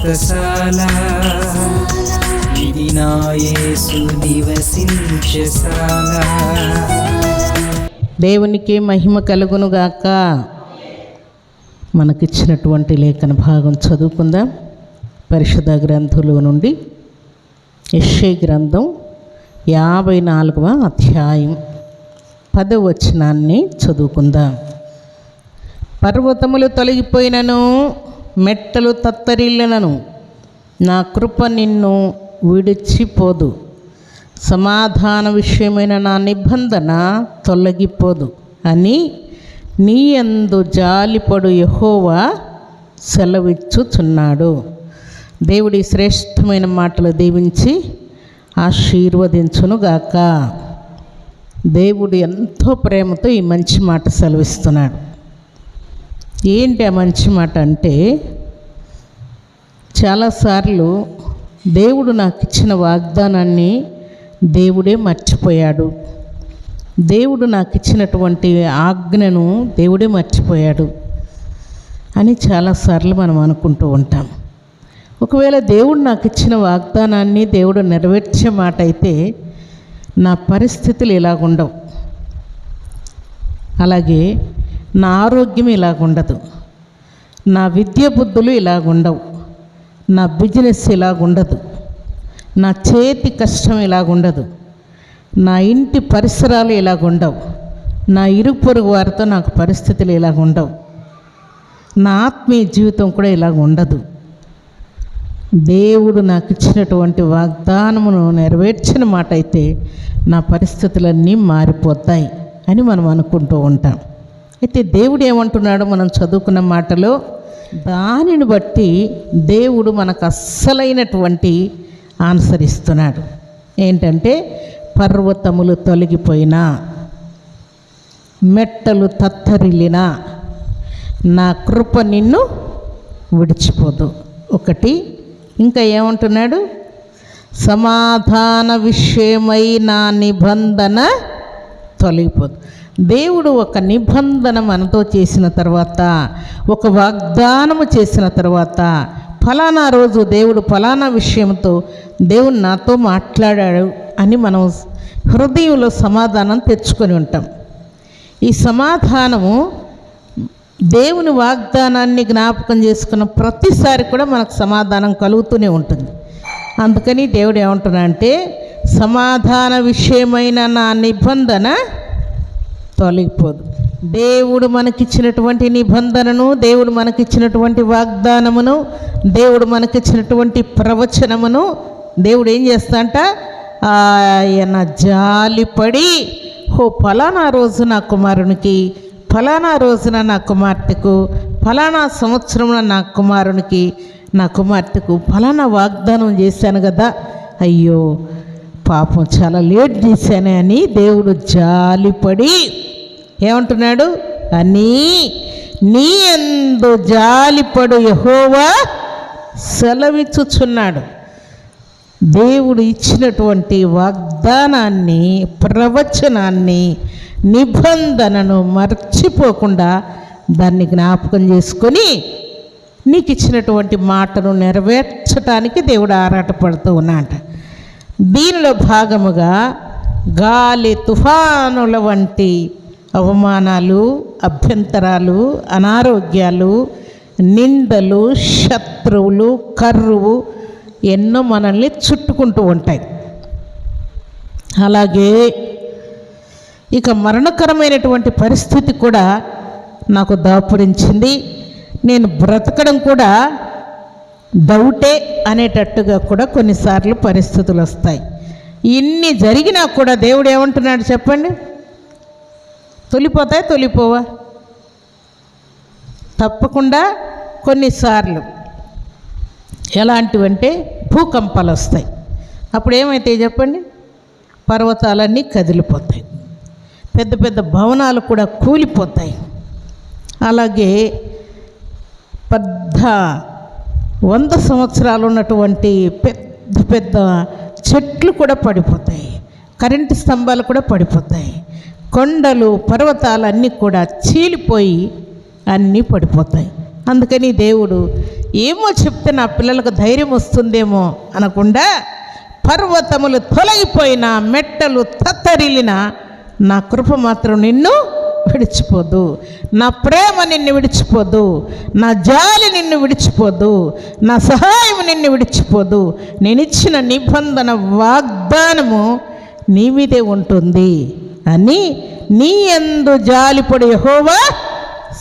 వ్రతశాల ఇది నా యేసు నివసించశాల. దేవునికి మహిమ కలుగునుగాక. మనకిచ్చినటువంటి లేఖన భాగం చదువుకుందాం. పరిశుద్ధ గ్రంథంలో నుండి యెషయా గ్రంథం 54వ అధ్యాయం 10వ వచనాన్ని చదువుకుందాం. పర్వతములు తొలగిపోయినను, మెట్టలు తత్తరిల్లినను, నా కృప నిన్ను విడిచిపోదు. సమాధాన విషయమైన నా నిబంధన తొలగిపోదు అని నీ యందు జాలిపడు యెహోవా సెలవిచ్చుచున్నాడు. దేవుడి శ్రేష్టమైన మాటలు దీవించి ఆశీర్వదించునుగాక. దేవుడు ఎంతో ప్రేమతో ఈ మంచి మాట సెలవిస్తున్నాడు. ఏంటి ఆ మంచి మాట అంటే, చాలాసార్లు దేవుడు నాకు ఇచ్చిన వాగ్దానాన్ని దేవుడే మర్చిపోయాడు. దేవుడు నాకు ఇచ్చినటువంటి ఆజ్ఞను దేవుడే మర్చిపోయాడు అని చాలాసార్లు మనం అనుకుంటూ ఉంటాం. ఒకవేళ దేవుడు నాకు ఇచ్చిన వాగ్దానాన్ని దేవుడు నెరవేర్చే మాట అయితే నా పరిస్థితులు ఇలాగుండవు, అలాగే నా ఆరోగ్యం ఇలాగుండదు, నా విద్య బుద్ధులు ఇలాగుండవు, నా బిజినెస్ ఇలాగుండదు, నా చేతి కష్టం ఇలాగుండదు, నా ఇంటి పరిసరాలు ఇలాగుండవు, నా ఇరుగు పొరుగు వారితో నాకు పరిస్థితులు ఇలాగుండవు, నా ఆత్మీయ జీవితం కూడా ఇలాగ ఉండదు. దేవుడు నాకు ఇచ్చినటువంటి వాగ్దానమును నెరవేర్చిన మాట అయితే నా పరిస్థితులన్నీ మారిపోతాయి అని మనం అనుకుంటూ ఉంటాం. అయితే దేవుడు ఏమంటున్నాడో మనం చదువుకున్న మాటలో దానిని బట్టి దేవుడు మనకు అస్సలైనటువంటి ఆన్సర్ ఇస్తున్నాడు. ఏంటంటే, పర్వతములు తొలగిపోయినా, మెట్టలు తత్తరిల్లినా నా కృప నిన్ను విడిచిపోదు. ఒకటి, ఇంకా ఏమంటున్నాడు, సమాధాన విషయమై నా నిబంధన తొలగిపోదు. దేవుడు ఒక నిబంధన మనతో చేసిన తర్వాత, ఒక వాగ్దానము చేసిన తర్వాత, ఫలానా రోజు దేవుడు ఫలానా విషయంతో దేవుడు నాతో మాట్లాడాడు అని మనం హృదయంలో సమాధానం తెచ్చుకొని ఉంటాం. ఈ సమాధానము దేవుని వాగ్దానాన్ని జ్ఞాపకం చేసుకున్న ప్రతిసారి కూడా మనకు సమాధానం కలుగుతూనే ఉంటుంది. అందుకని దేవుడు ఏమంటున్నా అంటే, సమాధాన విషయమైన నా నిబంధన తొలగిపోదు. దేవుడు మనకిచ్చినటువంటి నిబంధనను, దేవుడు మనకిచ్చినటువంటి వాగ్దానమును, దేవుడు మనకిచ్చినటువంటి ప్రవచనమును దేవుడు ఏం చేస్తాడంట, ఆయన జాలిపడి, ఫలానా రోజు నా కుమారునికి, ఫలానా రోజున నా కుమార్తెకు, ఫలానా సంవత్సరంలో నా కుమారునికి, నా కుమార్తెకు ఫలానా వాగ్దానం చేశాను కదా, అయ్యో పాపం చాలా లేట్ చేశానే అని దేవుడు జాలిపడి ఏమంటున్నాడు, అని నీ యందు జాలిపడు యెహోవా సెలవిచ్చుచున్నాడు. దేవుడు ఇచ్చినటువంటి వాగ్దానాన్ని, ప్రవచనాన్ని, నిబంధనను మర్చిపోకుండా దాన్ని జ్ఞాపకం చేసుకొని నీకు ఇచ్చినటువంటి మాటను నెరవేర్చడానికి దేవుడు ఆరాటపడుతూ ఉన్నాడు. దీనిలో భాగముగా గాలి తుఫానుల వంటి అవమానాలు, అభ్యంతరాలు, అనారోగ్యాలు, నిందలు, శత్రువులు, కర్రువు ఎన్నో మనల్ని చుట్టుకుంటూ ఉంటాయి. అలాగే ఇక మరణకరమైనటువంటి పరిస్థితి కూడా నాకు దాపురించింది. నేను బ్రతకడం కూడా డౌటే అనేటట్టుగా కూడా కొన్నిసార్లు పరిస్థితులు వస్తాయి. ఇన్ని జరిగినా కూడా దేవుడు ఏమంటున్నాడు చెప్పండి, తొలిపోతాయి, తొలిపోవా? తప్పకుండా కొన్నిసార్లు ఎలాంటివంటే భూకంపాలు వస్తాయి. అప్పుడు ఏమైతాయి చెప్పండి, పర్వతాలన్నీ కదిలిపోతాయి, పెద్ద పెద్ద భవనాలు కూడా కూలిపోతాయి. అలాగే 100 సంవత్సరాలు ఉన్నటువంటి పెద్ద పెద్ద చెట్లు కూడా పడిపోతాయి, కరెంటు స్తంభాలు కూడా పడిపోతాయి, కొండలు పర్వతాలు అన్నీ కూడా చీలిపోయి అన్నీ పడిపోతాయి. అందుకని దేవుడు ఏమో చెప్తే నా పిల్లలకు ధైర్యం వస్తుందేమో అనకుండా, పర్వతములు తొలగిపోయినా, మెట్టలు తత్తరిల్లినా, నా కృప మాత్రం నిన్ను విడిచిపోదు, నా ప్రేమ నిన్ను విడిచిపోదు, నా జాలి నిన్ను విడిచిపోదు, నా సహాయం నిన్ను విడిచిపోదు, నేను ఇచ్చిన నిబంధన వాగ్దానము నీ మీదే ఉంటుంది అని నీ యందు జాలిపడి యెహోవా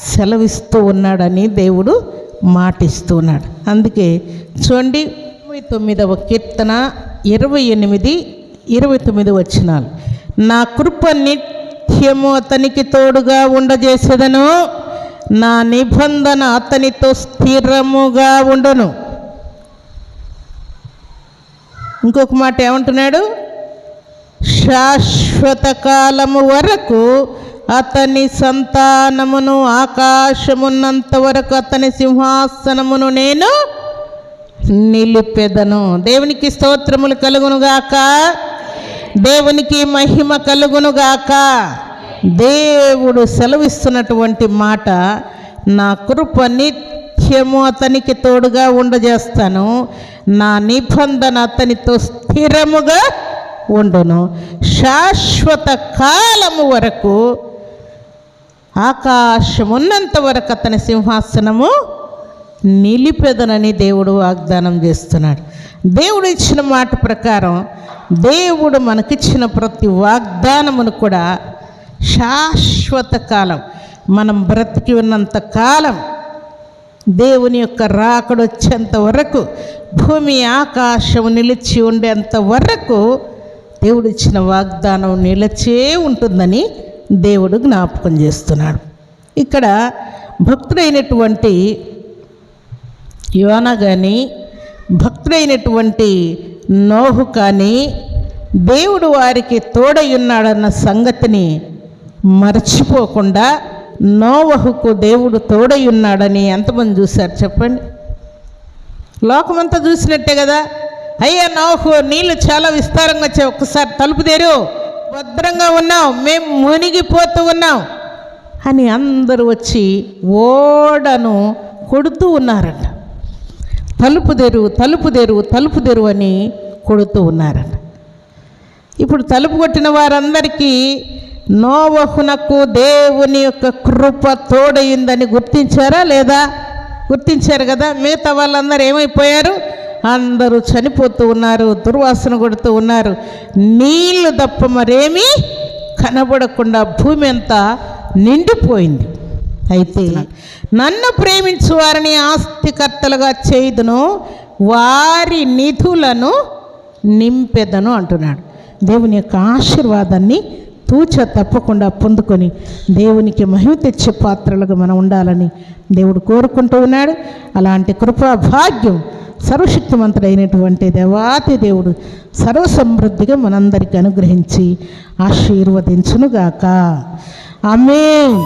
సెలవిస్తూ ఉన్నాడని దేవుడు మాటిస్తూ ఉన్నాడు. అందుకే చూడండి 29వ కీర్తన 28, 29 వచనాలు. నా కృప నిత్యము అతనికి తోడుగా ఉండజేసేదను, నా నిబంధన అతనితో స్థిరముగా ఉండును. ఇంకొక మాట ఏమంటున్నాడు? శాశ్వత కాలము వరకు అతని సంతానమును, ఆకాశమున్నంత వరకు అతని సింహాసనమును నేను నిలిపెదను. దేవునికి స్తోత్రములు కలుగునుగాక, దేవునికి మహిమ కలుగునుగాక. దేవుడు సెలవిస్తున్నటువంటి మాట, నా కృప నిత్యము అతనికి తోడుగా ఉండజేస్తాను, నా నిబంధన అతనితో స్థిరముగా ఉండును, శాశ్వత కాలము వరకు, ఆకాశమున్నంత వరకు అతని సింహాసనము నిలిపెదనని దేవుడు వాగ్దానం చేస్తున్నాడు. దేవుడు ఇచ్చిన మాట ప్రకారం దేవుడు మనకిచ్చిన ప్రతి వాగ్దానమును కూడా శాశ్వత కాలం, మనం బ్రతికి ఉన్నంత కాలం, దేవుని యొక్క రాకడ వచ్చేంత వరకు, భూమి ఆకాశము నిలిచి ఉండేంత వరకు దేవుడు ఇచ్చిన వాగ్దానం నిలిచే ఉంటుందని దేవుడు జ్ఞాపకం చేస్తున్నాడు. ఇక్కడ భక్తుడైనటువంటి యోనా కానీ, భక్తుడైనటువంటి నోహు కానీ దేవుడు వారికి తోడై ఉన్నాడన్న సంగతిని మర్చిపోకుండా నోవహుకు దేవుడు తోడై ఉన్నాడని ఎంతమంది చూశారు చెప్పండి? లోకమంతా చూసినట్టే కదా. అయ్యా నోహు, నీళ్ళు చాలా విస్తారంగా వచ్చాయి, ఒక్కసారి తలుపు తెరు, భద్రంగా ఉన్నాం, మేము మునిగిపోతూ ఉన్నాం అని అందరూ వచ్చి ఓడను కొడుతూ ఉన్నారట. తలుపు తెరు, తలుపు తెరు, తలుపు తెరు అని కొడుతూ ఉన్నారట. ఇప్పుడు తలుపు కొట్టిన వారందరికీ నోవహునకు దేవుని యొక్క కృప తోడయిందని గుర్తించారా లేదా? గుర్తించారు కదా. మిగతా వాళ్ళందరూ ఏమైపోయారు? అందరూ చనిపోతూ ఉన్నారు, దుర్వాసన కొడుతూ ఉన్నారు. నీళ్లు తప్ప మరేమీ కనబడకుండా భూమి అంతా నిండిపోయింది. అయితే నన్ను ప్రేమించు వారిని ఆస్తికర్తలుగా చేయుదును, వారి నిధులను నింపెదను అంటున్నాడు. దేవుని యొక్క ఆశీర్వాదాన్ని తూచ తప్పకుండా పొందుకొని దేవునికి మహిమ తెచ్చే పాత్రలుగా మనం ఉండాలని దేవుడు కోరుకుంటూ ఉన్నాడు. అలాంటి కృపా భాగ్యం సర్వశక్తిమంతుడైనటువంటి దేవాతి దేవుడు సర్వసమృద్ధిగా మనందరికీ అనుగ్రహించి ఆశీర్వదించునుగాక. ఆమేన్.